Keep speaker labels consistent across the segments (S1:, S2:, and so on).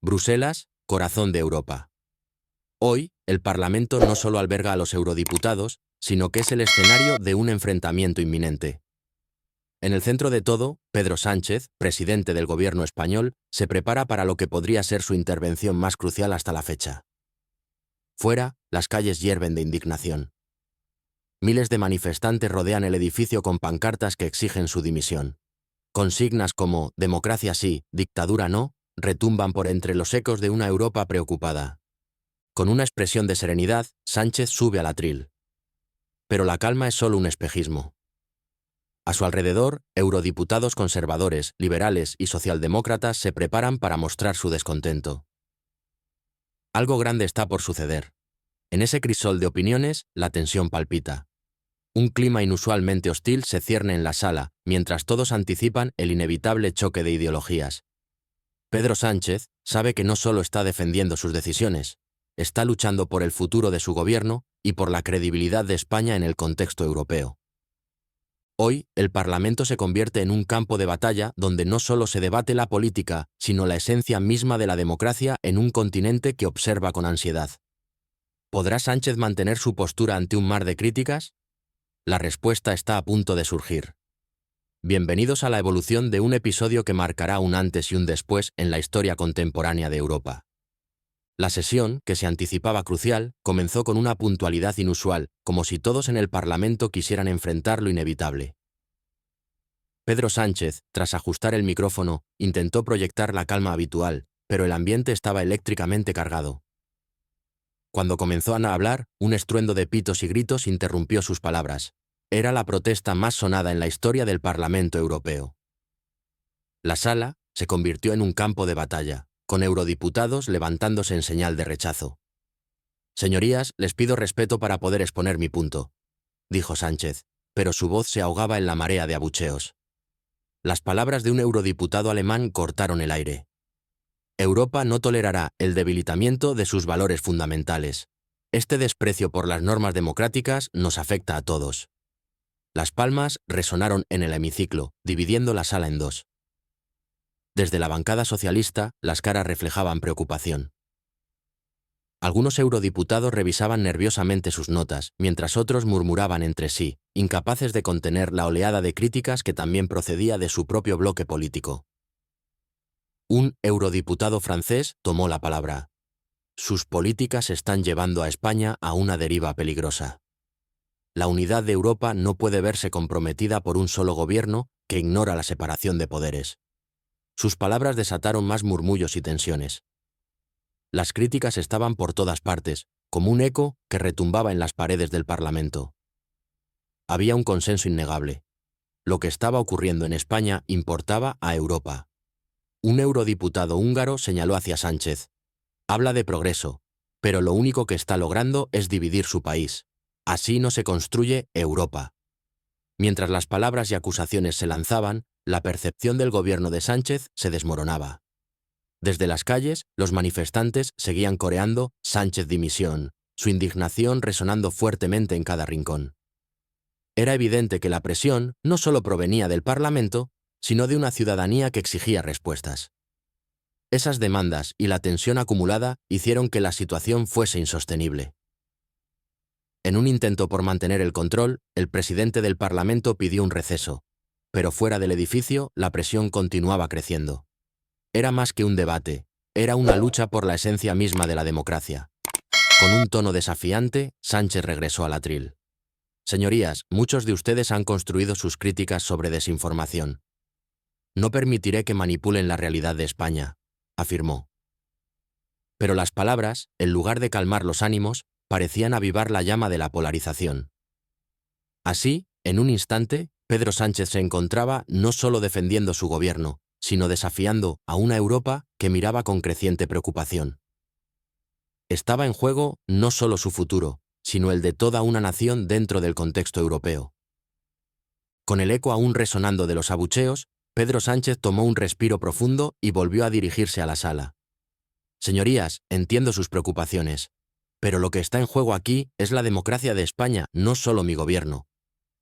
S1: Bruselas, corazón de Europa. Hoy, el Parlamento no solo alberga a los eurodiputados, sino que es el escenario de un enfrentamiento inminente. En el centro de todo, Pedro Sánchez, presidente del gobierno español, se prepara para lo que podría ser su intervención más crucial hasta la fecha. Fuera, las calles hierven de indignación. Miles de manifestantes rodean el edificio con pancartas que exigen su dimisión. Consignas como «democracia sí, dictadura no» retumban por entre los ecos de una Europa preocupada. Con una expresión de serenidad, Sánchez sube al atril. Pero la calma es solo un espejismo. A su alrededor, eurodiputados conservadores, liberales y socialdemócratas se preparan para mostrar su descontento. Algo grande está por suceder. En ese crisol de opiniones, la tensión palpita. Un clima inusualmente hostil se cierne en la sala, mientras todos anticipan el inevitable choque de ideologías. Pedro Sánchez sabe que no solo está defendiendo sus decisiones, está luchando por el futuro de su gobierno y por la credibilidad de España en el contexto europeo. Hoy, el Parlamento se convierte en un campo de batalla donde no solo se debate la política, sino la esencia misma de la democracia en un continente que observa con ansiedad. ¿Podrá Sánchez mantener su postura ante un mar de críticas? La respuesta está a punto de surgir. Bienvenidos a la evolución de un episodio que marcará un antes y un después en la historia contemporánea de Europa. La sesión, que se anticipaba crucial, comenzó con una puntualidad inusual, como si todos en el Parlamento quisieran enfrentar lo inevitable. Pedro Sánchez, tras ajustar el micrófono, intentó proyectar la calma habitual, pero el ambiente estaba eléctricamente cargado. Cuando comenzó a hablar, un estruendo de pitos y gritos interrumpió sus palabras. Era la protesta más sonada en la historia del Parlamento Europeo. La sala se convirtió en un campo de batalla, con eurodiputados levantándose en señal de rechazo. «Señorías, les pido respeto para poder exponer mi punto», dijo Sánchez, pero su voz se ahogaba en la marea de abucheos. Las palabras de un eurodiputado alemán cortaron el aire. Europa no tolerará el debilitamiento de sus valores fundamentales. Este desprecio por las normas democráticas nos afecta a todos. Las palmas resonaron en el hemiciclo, dividiendo la sala en dos. Desde la bancada socialista, las caras reflejaban preocupación. Algunos eurodiputados revisaban nerviosamente sus notas, mientras otros murmuraban entre sí, incapaces de contener la oleada de críticas que también procedía de su propio bloque político. Un eurodiputado francés tomó la palabra. Sus políticas están llevando a España a una deriva peligrosa. La unidad de Europa no puede verse comprometida por un solo gobierno que ignora la separación de poderes. Sus palabras desataron más murmullos y tensiones. Las críticas estaban por todas partes, como un eco que retumbaba en las paredes del Parlamento. Había un consenso innegable. Lo que estaba ocurriendo en España importaba a Europa. Un eurodiputado húngaro señaló hacia Sánchez. Habla de progreso, pero lo único que está logrando es dividir su país. Así no se construye Europa. Mientras las palabras y acusaciones se lanzaban, la percepción del gobierno de Sánchez se desmoronaba. Desde las calles, los manifestantes seguían coreando «Sánchez dimisión», su indignación resonando fuertemente en cada rincón. Era evidente que la presión no solo provenía del Parlamento, sino de una ciudadanía que exigía respuestas. Esas demandas y la tensión acumulada hicieron que la situación fuese insostenible. En un intento por mantener el control, el presidente del Parlamento pidió un receso, pero fuera del edificio la presión continuaba creciendo. Era más que un debate, era una lucha por la esencia misma de la democracia. Con un tono desafiante, Sánchez regresó al atril. «Señorías, muchos de ustedes han construido sus críticas sobre desinformación. No permitiré que manipulen la realidad de España», afirmó. Pero las palabras, en lugar de calmar los ánimos, parecían avivar la llama de la polarización. Así, en un instante, Pedro Sánchez se encontraba no solo defendiendo su gobierno, sino desafiando a una Europa que miraba con creciente preocupación. Estaba en juego no solo su futuro, sino el de toda una nación dentro del contexto europeo. Con el eco aún resonando de los abucheos, Pedro Sánchez tomó un respiro profundo y volvió a dirigirse a la sala. «Señorías, entiendo sus preocupaciones, pero lo que está en juego aquí es la democracia de España, no solo mi gobierno»,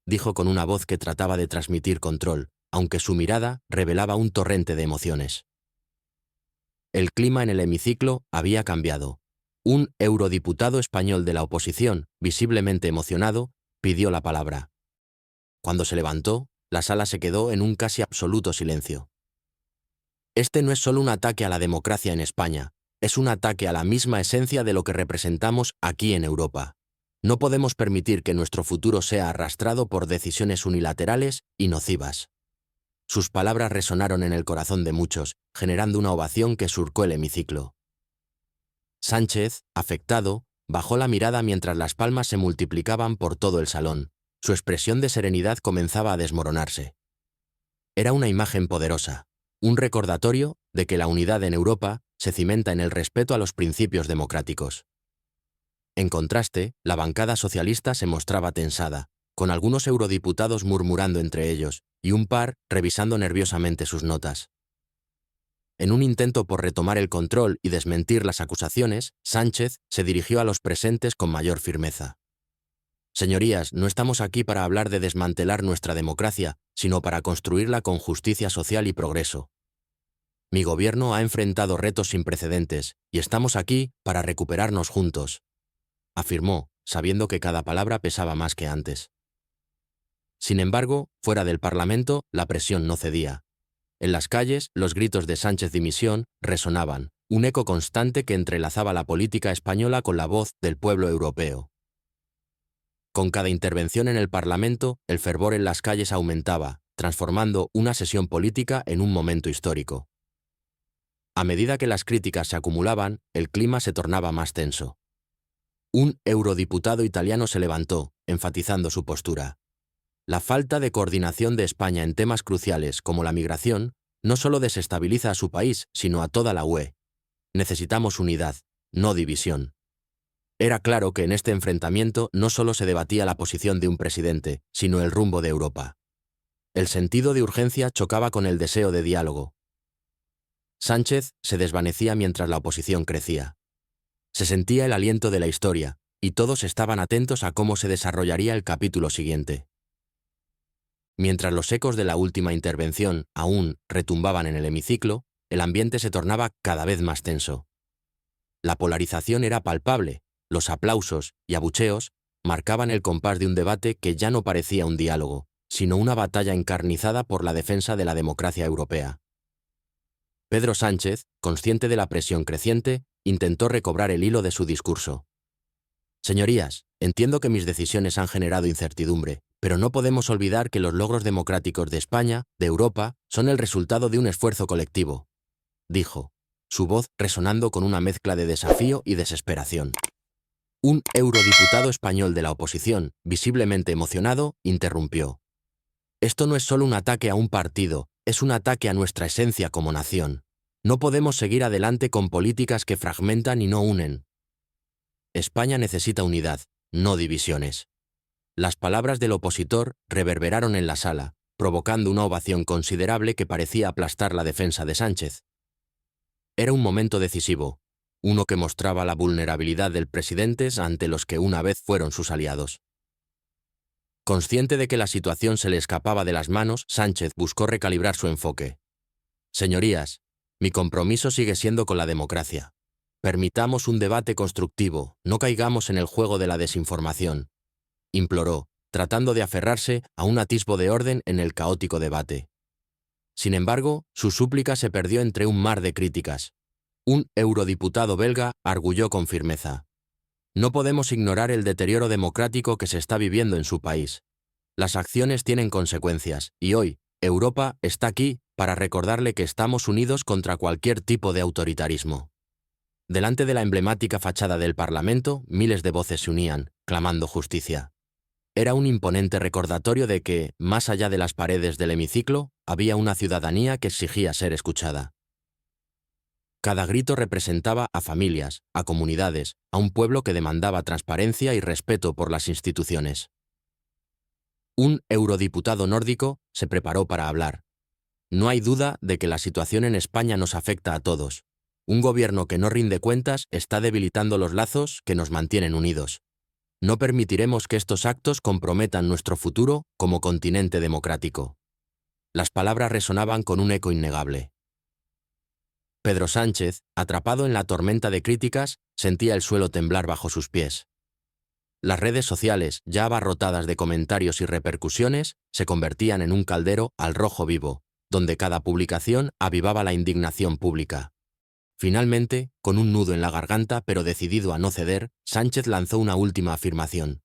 S1: dijo con una voz que trataba de transmitir control, aunque su mirada revelaba un torrente de emociones. El clima en el hemiciclo había cambiado. Un eurodiputado español de la oposición, visiblemente emocionado, pidió la palabra. Cuando se levantó, la sala se quedó en un casi absoluto silencio. Este no es solo un ataque a la democracia en España, es un ataque a la misma esencia de lo que representamos aquí en Europa. No podemos permitir que nuestro futuro sea arrastrado por decisiones unilaterales y nocivas. Sus palabras resonaron en el corazón de muchos, generando una ovación que surcó el hemiciclo. Sánchez, afectado, bajó la mirada mientras las palmas se multiplicaban por todo el salón. Su expresión de serenidad comenzaba a desmoronarse. Era una imagen poderosa, un recordatorio de que la unidad en Europa se cimenta en el respeto a los principios democráticos. En contraste, la bancada socialista se mostraba tensada, con algunos eurodiputados murmurando entre ellos y un par revisando nerviosamente sus notas. En un intento por retomar el control y desmentir las acusaciones, Sánchez se dirigió a los presentes con mayor firmeza. Señorías, no estamos aquí para hablar de desmantelar nuestra democracia, sino para construirla con justicia social y progreso. Mi gobierno ha enfrentado retos sin precedentes y estamos aquí para recuperarnos juntos, afirmó, sabiendo que cada palabra pesaba más que antes. Sin embargo, fuera del Parlamento, la presión no cedía. En las calles, los gritos de Sánchez dimisión resonaban, un eco constante que entrelazaba la política española con la voz del pueblo europeo. Con cada intervención en el Parlamento, el fervor en las calles aumentaba, transformando una sesión política en un momento histórico. A medida que las críticas se acumulaban, el clima se tornaba más tenso. Un eurodiputado italiano se levantó, enfatizando su postura. La falta de coordinación de España en temas cruciales como la migración no solo desestabiliza a su país, sino a toda la UE. Necesitamos unidad, no división. Era claro que en este enfrentamiento no solo se debatía la posición de un presidente, sino el rumbo de Europa. El sentido de urgencia chocaba con el deseo de diálogo. Sánchez se desvanecía mientras la oposición crecía. Se sentía el aliento de la historia, y todos estaban atentos a cómo se desarrollaría el capítulo siguiente. Mientras los ecos de la última intervención aún retumbaban en el hemiciclo, el ambiente se tornaba cada vez más tenso. La polarización era palpable, los aplausos y abucheos marcaban el compás de un debate que ya no parecía un diálogo, sino una batalla encarnizada por la defensa de la democracia europea. Pedro Sánchez, consciente de la presión creciente, intentó recobrar el hilo de su discurso. Señorías, entiendo que mis decisiones han generado incertidumbre, pero no podemos olvidar que los logros democráticos de España, de Europa, son el resultado de un esfuerzo colectivo, dijo, su voz resonando con una mezcla de desafío y desesperación. Un eurodiputado español de la oposición, visiblemente emocionado, interrumpió. Esto no es solo un ataque a un partido, es un ataque a nuestra esencia como nación. No podemos seguir adelante con políticas que fragmentan y no unen. España necesita unidad, no divisiones. Las palabras del opositor reverberaron en la sala, provocando una ovación considerable que parecía aplastar la defensa de Sánchez. Era un momento decisivo, uno que mostraba la vulnerabilidad del presidente ante los que una vez fueron sus aliados. Consciente de que la situación se le escapaba de las manos, Sánchez buscó recalibrar su enfoque. Señorías, mi compromiso sigue siendo con la democracia. Permitamos un debate constructivo, no caigamos en el juego de la desinformación, imploró, tratando de aferrarse a un atisbo de orden en el caótico debate. Sin embargo, su súplica se perdió entre un mar de críticas. Un eurodiputado belga arguyó con firmeza. No podemos ignorar el deterioro democrático que se está viviendo en su país. Las acciones tienen consecuencias, y hoy, Europa está aquí para recordarle que estamos unidos contra cualquier tipo de autoritarismo. Delante de la emblemática fachada del Parlamento, miles de voces se unían, clamando justicia. Era un imponente recordatorio de que, más allá de las paredes del hemiciclo, había una ciudadanía que exigía ser escuchada. Cada grito representaba a familias, a comunidades, a un pueblo que demandaba transparencia y respeto por las instituciones. Un eurodiputado nórdico se preparó para hablar. No hay duda de que la situación en España nos afecta a todos. Un gobierno que no rinde cuentas está debilitando los lazos que nos mantienen unidos. No permitiremos que estos actos comprometan nuestro futuro como continente democrático. Las palabras resonaban con un eco innegable. Pedro Sánchez, atrapado en la tormenta de críticas, sentía el suelo temblar bajo sus pies. Las redes sociales, ya abarrotadas de comentarios y repercusiones, se convertían en un caldero al rojo vivo, donde cada publicación avivaba la indignación pública. Finalmente, con un nudo en la garganta pero decidido a no ceder, Sánchez lanzó una última afirmación.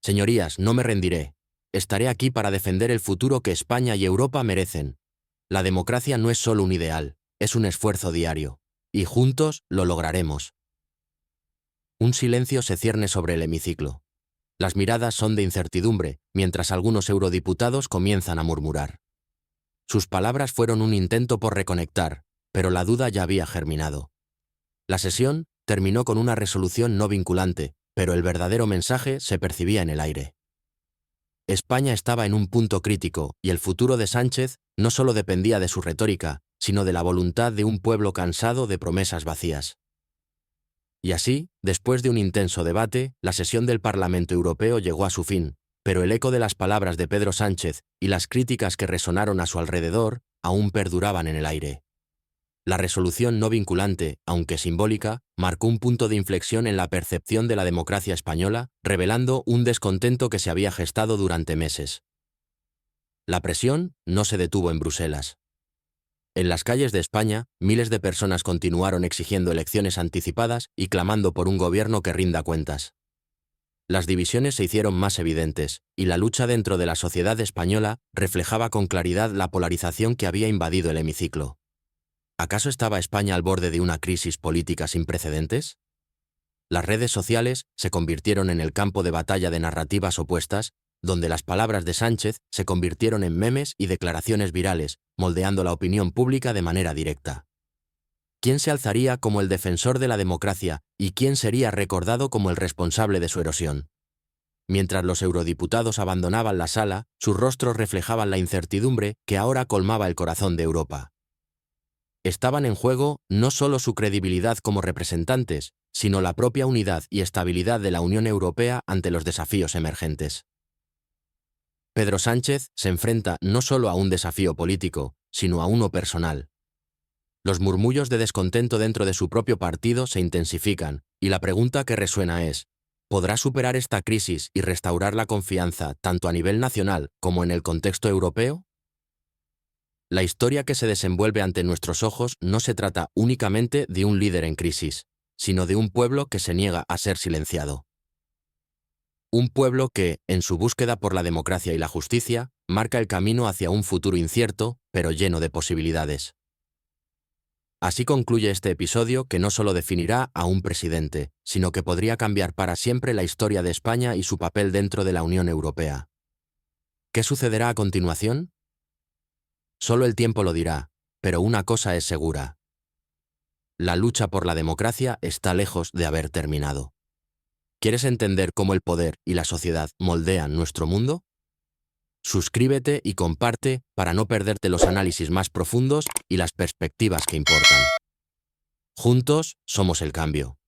S1: Señorías, no me rendiré. Estaré aquí para defender el futuro que España y Europa merecen. La democracia no es solo un ideal, es un esfuerzo diario. Y juntos lo lograremos. Un silencio se cierne sobre el hemiciclo. Las miradas son de incertidumbre, mientras algunos eurodiputados comienzan a murmurar. Sus palabras fueron un intento por reconectar, pero la duda ya había germinado. La sesión terminó con una resolución no vinculante, pero el verdadero mensaje se percibía en el aire. España estaba en un punto crítico y el futuro de Sánchez no solo dependía de su retórica, sino de la voluntad de un pueblo cansado de promesas vacías. Y así, después de un intenso debate, la sesión del Parlamento Europeo llegó a su fin, pero el eco de las palabras de Pedro Sánchez y las críticas que resonaron a su alrededor aún perduraban en el aire. La resolución no vinculante, aunque simbólica, marcó un punto de inflexión en la percepción de la democracia española, revelando un descontento que se había gestado durante meses. La presión no se detuvo en Bruselas. En las calles de España, miles de personas continuaron exigiendo elecciones anticipadas y clamando por un gobierno que rinda cuentas. Las divisiones se hicieron más evidentes, y la lucha dentro de la sociedad española reflejaba con claridad la polarización que había invadido el hemiciclo. ¿Acaso estaba España al borde de una crisis política sin precedentes? Las redes sociales se convirtieron en el campo de batalla de narrativas opuestas, donde las palabras de Sánchez se convirtieron en memes y declaraciones virales, moldeando la opinión pública de manera directa. ¿Quién se alzaría como el defensor de la democracia y quién sería recordado como el responsable de su erosión? Mientras los eurodiputados abandonaban la sala, sus rostros reflejaban la incertidumbre que ahora colmaba el corazón de Europa. Estaban en juego no solo su credibilidad como representantes, sino la propia unidad y estabilidad de la Unión Europea ante los desafíos emergentes. Pedro Sánchez se enfrenta no solo a un desafío político, sino a uno personal. Los murmullos de descontento dentro de su propio partido se intensifican, y la pregunta que resuena es, ¿podrá superar esta crisis y restaurar la confianza tanto a nivel nacional como en el contexto europeo? La historia que se desenvuelve ante nuestros ojos no se trata únicamente de un líder en crisis, sino de un pueblo que se niega a ser silenciado. Un pueblo que, en su búsqueda por la democracia y la justicia, marca el camino hacia un futuro incierto, pero lleno de posibilidades. Así concluye este episodio que no solo definirá a un presidente, sino que podría cambiar para siempre la historia de España y su papel dentro de la Unión Europea. ¿Qué sucederá a continuación? Solo el tiempo lo dirá, pero una cosa es segura. La lucha por la democracia está lejos de haber terminado. ¿Quieres entender cómo el poder y la sociedad moldean nuestro mundo? Suscríbete y comparte para no perderte los análisis más profundos y las perspectivas que importan. Juntos somos el cambio.